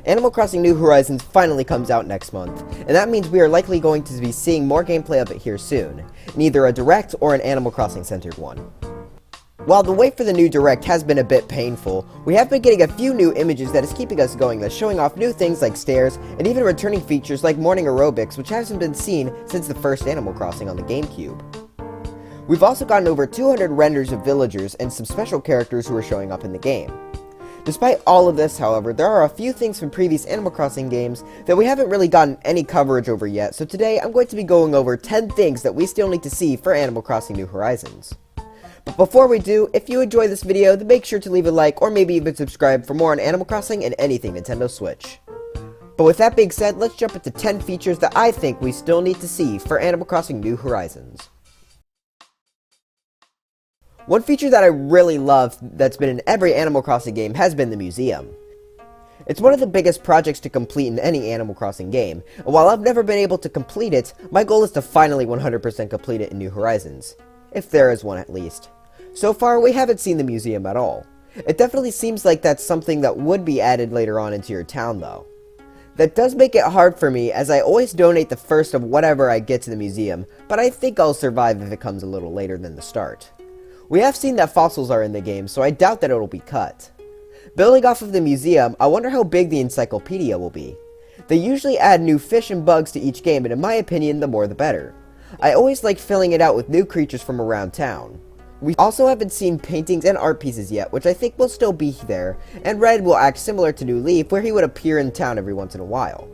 Animal Crossing New Horizons finally comes out next month, and that means we are likely going to be seeing more gameplay of it here soon, in either a Direct or an Animal Crossing centered one. While the wait for the new Direct has been a bit painful, we have been getting a few new images that is keeping us going, that's showing off new things like stairs, and even returning features like morning aerobics, which hasn't been seen since the first Animal Crossing on the GameCube. We've also gotten over 200 renders of villagers and some special characters who are showing up in the game. Despite all of this, however, there are a few things from previous Animal Crossing games that we haven't really gotten any coverage over yet, so today I'm going to be going over 10 things that we still need to see for Animal Crossing New Horizons. But before we do, if you enjoy this video, then make sure to leave a like or maybe even subscribe for more on Animal Crossing and anything Nintendo Switch. But with that being said, let's jump into 10 features that I think we still need to see for Animal Crossing New Horizons. One feature that I really love that's been in every Animal Crossing game has been the museum. It's one of the biggest projects to complete in any Animal Crossing game, and while I've never been able to complete it, my goal is to finally 100% complete it in New Horizons. If there is one at least. So far, we haven't seen the museum at all. It definitely seems like that's something that would be added later on into your town though. That does make it hard for me, as I always donate the first of whatever I get to the museum, but I think I'll survive if it comes a little later than the start. We have seen that fossils are in the game, so I doubt that it'll be cut. Building off of the museum, I wonder how big the encyclopedia will be. They usually add new fish and bugs to each game, and in my opinion, the more the better. I always like filling it out with new creatures from around town. We also haven't seen paintings and art pieces yet, which I think will still be there, and Red will act similar to New Leaf, where he would appear in town every once in a while.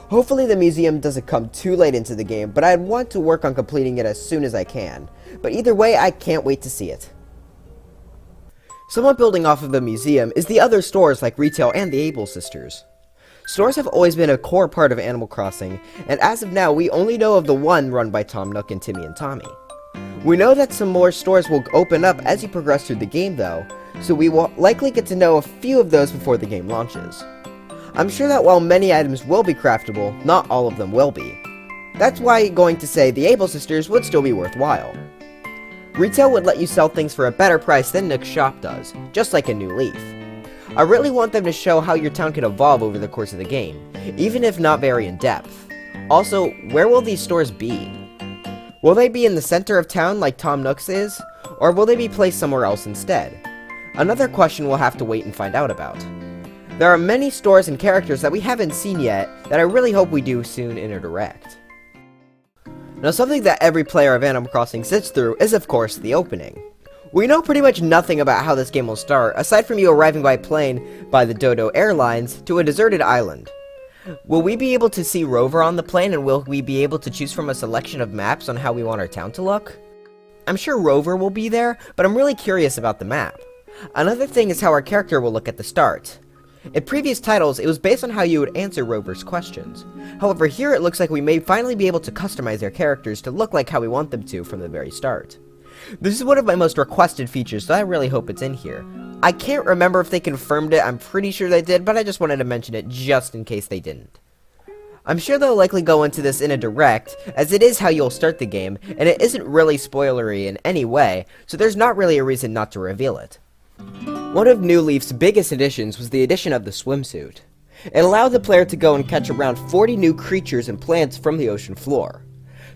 Hopefully the museum doesn't come too late into the game, but I'd want to work on completing it as soon as I can. But either way, I can't wait to see it. Somewhat building off of the museum is the other stores like retail and the Amiibos sisters. Stores have always been a core part of Animal Crossing, and as of now, we only know of the one run by Tom Nook and Timmy and Tommy. We know that some more stores will open up as you progress through the game though, so we will likely get to know a few of those before the game launches. I'm sure that while many items will be craftable, not all of them will be. That's why I'm going to say the Amiibos sisters would still be worthwhile. Retail would let you sell things for a better price than Nook's shop does, just like a New Leaf. I really want them to show how your town can evolve over the course of the game, even if not very in depth. Also, where will these stores be? Will they be in the center of town like Tom Nook's is, or will they be placed somewhere else instead? Another question we'll have to wait and find out about. There are many stores and characters that we haven't seen yet that I really hope we do soon in a Direct. Now something that every player of Animal Crossing sits through is of course the opening. We know pretty much nothing about how this game will start, aside from you arriving by plane by the Dodo Airlines to a deserted island. Will we be able to see Rover on the plane, and will we be able to choose from a selection of maps on how we want our town to look? I'm sure Rover will be there, but I'm really curious about the map. Another thing is how our character will look at the start. In previous titles, it was based on how you would answer Rover's questions. However, here it looks like we may finally be able to customize our characters to look like how we want them to from the very start. This is one of my most requested features, so I really hope it's in here. I can't remember if they confirmed it, I'm pretty sure they did, but I just wanted to mention it just in case they didn't. I'm sure they'll likely go into this in a Direct, as it is how you'll start the game, and it isn't really spoilery in any way, so there's not really a reason not to reveal it. One of New Leaf's biggest additions was the addition of the swimsuit. It allowed the player to go and catch around 40 new creatures and plants from the ocean floor.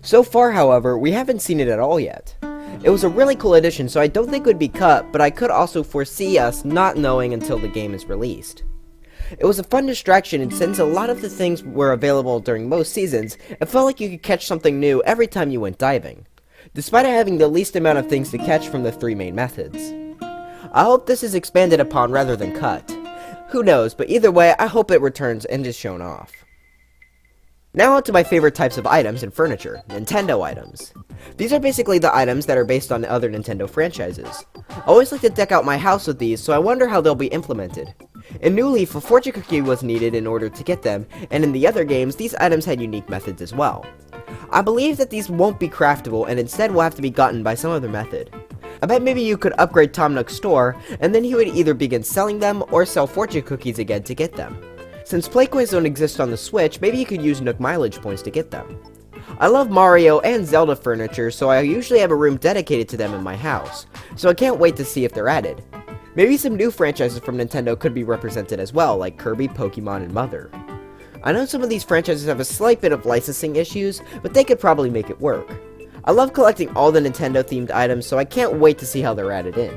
So far, however, we haven't seen it at all yet. It was a really cool addition, so I don't think it would be cut, but I could also foresee us not knowing until the game is released. It was a fun distraction, and since a lot of the things were available during most seasons, it felt like you could catch something new every time you went diving, despite it having the least amount of things to catch from the three main methods. I hope this is expanded upon rather than cut. Who knows, but either way, I hope it returns and is shown off. Now on to my favorite types of items and furniture, Nintendo items. These are basically the items that are based on other Nintendo franchises. I always like to deck out my house with these, so I wonder how they'll be implemented. In New Leaf, a fortune cookie was needed in order to get them, and in the other games, these items had unique methods as well. I believe that these won't be craftable, and instead will have to be gotten by some other method. I bet maybe you could upgrade Tom Nook's store, and then he would either begin selling them or sell fortune cookies again to get them. Since play coins don't exist on the Switch, maybe you could use Nook mileage points to get them. I love Mario and Zelda furniture, so I usually have a room dedicated to them in my house, so I can't wait to see if they're added. Maybe some new franchises from Nintendo could be represented as well, like Kirby, Pokemon, and Mother. I know some of these franchises have a slight bit of licensing issues, but they could probably make it work. I love collecting all the Nintendo-themed items, so I can't wait to see how they're added in.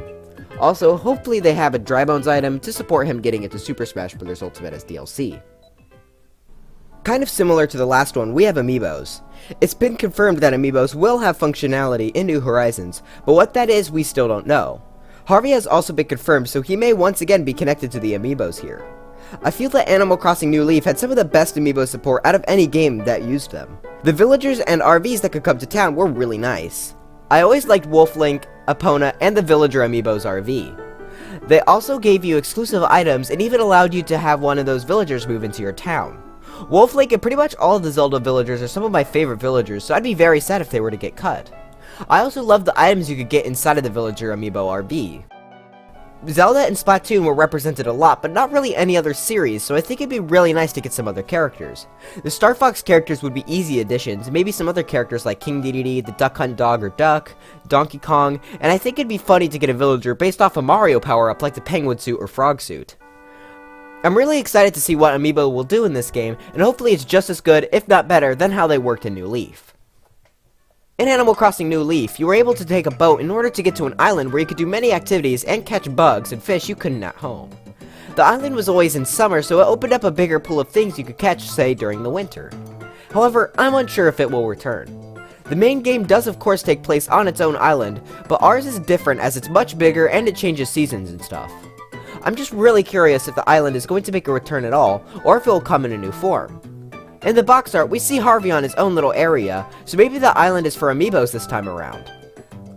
Also, hopefully they have a Dry Bones item to support him getting into Super Smash Bros. Ultimate as DLC. Kind of similar to the last one, we have Amiibos. It's been confirmed that Amiibos will have functionality in New Horizons, but what that is, we still don't know. Harvey has also been confirmed, so he may once again be connected to the Amiibos here. I feel that Animal Crossing New Leaf had some of the best Amiibo support out of any game that used them. The villagers and RVs that could come to town were really nice. I always liked Wolf Link, Epona, and the Villager Amiibos RV. They also gave you exclusive items and even allowed you to have one of those villagers move into your town. Wolf Link and pretty much all of the Zelda villagers are some of my favorite villagers, so I'd be very sad if they were to get cut. I also love the items you could get inside of the Villager Amiibo RV. Zelda and Splatoon were represented a lot, but not really any other series, so I think it'd be really nice to get some other characters. The Star Fox characters would be easy additions, maybe some other characters like King Dedede, the Duck Hunt Dog or Duck, Donkey Kong, and I think it'd be funny to get a villager based off a Mario power-up like the Penguin Suit or Frog Suit. I'm really excited to see what Amiibo will do in this game, and hopefully it's just as good, if not better, than how they worked in New Leaf. In Animal Crossing New Leaf, you were able to take a boat in order to get to an island where you could do many activities and catch bugs and fish you couldn't at home. The island was always in summer, so it opened up a bigger pool of things you could catch, say, during the winter. However, I'm unsure if it will return. The main game does of course take place on its own island, but ours is different as it's much bigger and it changes seasons and stuff. I'm just really curious if the island is going to make a return at all, or if it will come in a new form. In the box art, we see Harvey on his own little area, so maybe the island is for Amiibos this time around.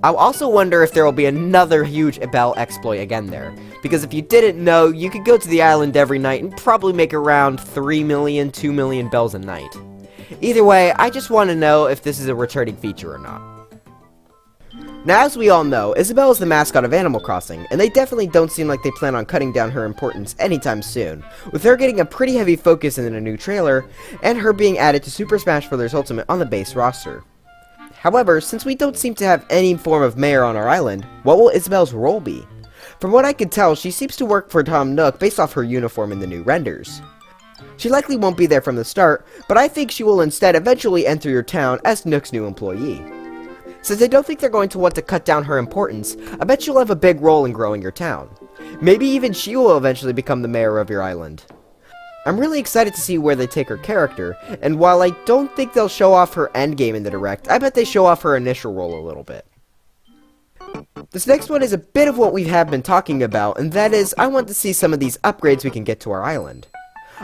I'll also wonder if there will be another huge Bell exploit again there, because if you didn't know, you could go to the island every night and probably make around 3 million, 2 million bells a night. Either way, I just want to know if this is a returning feature or not. Now, as we all know, Isabelle is the mascot of Animal Crossing, and they definitely don't seem like they plan on cutting down her importance anytime soon, with her getting a pretty heavy focus in a new trailer, and her being added to Super Smash Bros. Ultimate on the base roster. However, since we don't seem to have any form of mayor on our island, what will Isabelle's role be? From what I could tell, she seems to work for Tom Nook based off her uniform in the new renders. She likely won't be there from the start, but I think she will instead eventually enter your town as Nook's new employee. Since I don't think they're going to want to cut down her importance, I bet she'll have a big role in growing your town. Maybe even she will eventually become the mayor of your island. I'm really excited to see where they take her character, and while I don't think they'll show off her endgame in the Direct, I bet they show off her initial role a little bit. This next one is a bit of what we have been talking about, and that is, I want to see some of these upgrades we can get to our island.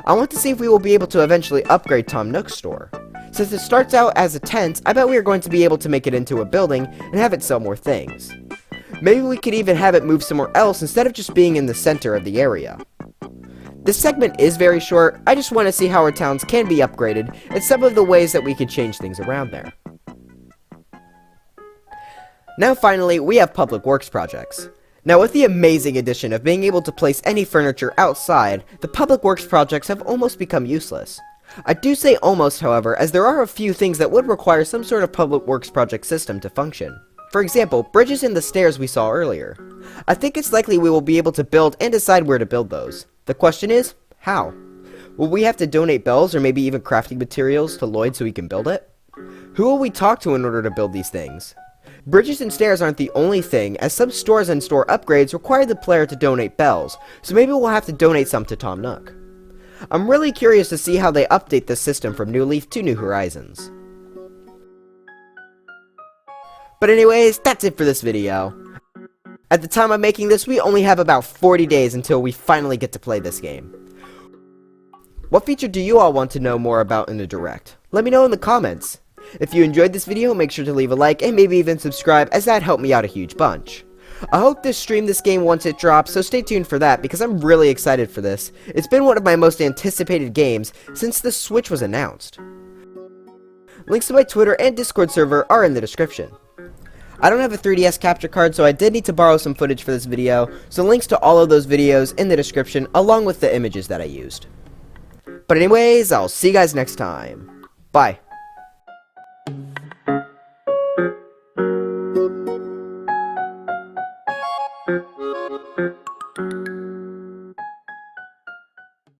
I want to see if we will be able to eventually upgrade Tom Nook's store. Since it starts out as a tent, I bet we are going to be able to make it into a building and have it sell more things. Maybe we could even have it move somewhere else instead of just being in the center of the area. This segment is very short, I just want to see how our towns can be upgraded and some of the ways that we can change things around there. Now finally, we have public works projects. Now with the amazing addition of being able to place any furniture outside, the public works projects have almost become useless. I do say almost, however, as there are a few things that would require some sort of public works project system to function. For example, bridges and the stairs we saw earlier. I think it's likely we will be able to build and decide where to build those. The question is, how? Will we have to donate bells or maybe even crafting materials to Lloyd so we can build it? Who will we talk to in order to build these things? Bridges and stairs aren't the only thing, as some stores and store upgrades require the player to donate bells, so maybe we'll have to donate some to Tom Nook. I'm really curious to see how they update this system from New Leaf to New Horizons. But anyways, that's it for this video. At the time I'm making this, we only have about 40 days until we finally get to play this game. What feature do you all want to know more about in the Direct? Let me know in the comments. If you enjoyed this video, make sure to leave a like and maybe even subscribe, as that helped me out a huge bunch. I hope to stream this game once it drops, so stay tuned for that because I'm really excited for this. It's been one of my most anticipated games since the Switch was announced. Links to my Twitter and Discord server are in the description. I don't have a 3DS capture card, so I did need to borrow some footage for this video, so links to all of those videos in the description along with the images that I used. But anyways, I'll see you guys next time. Bye.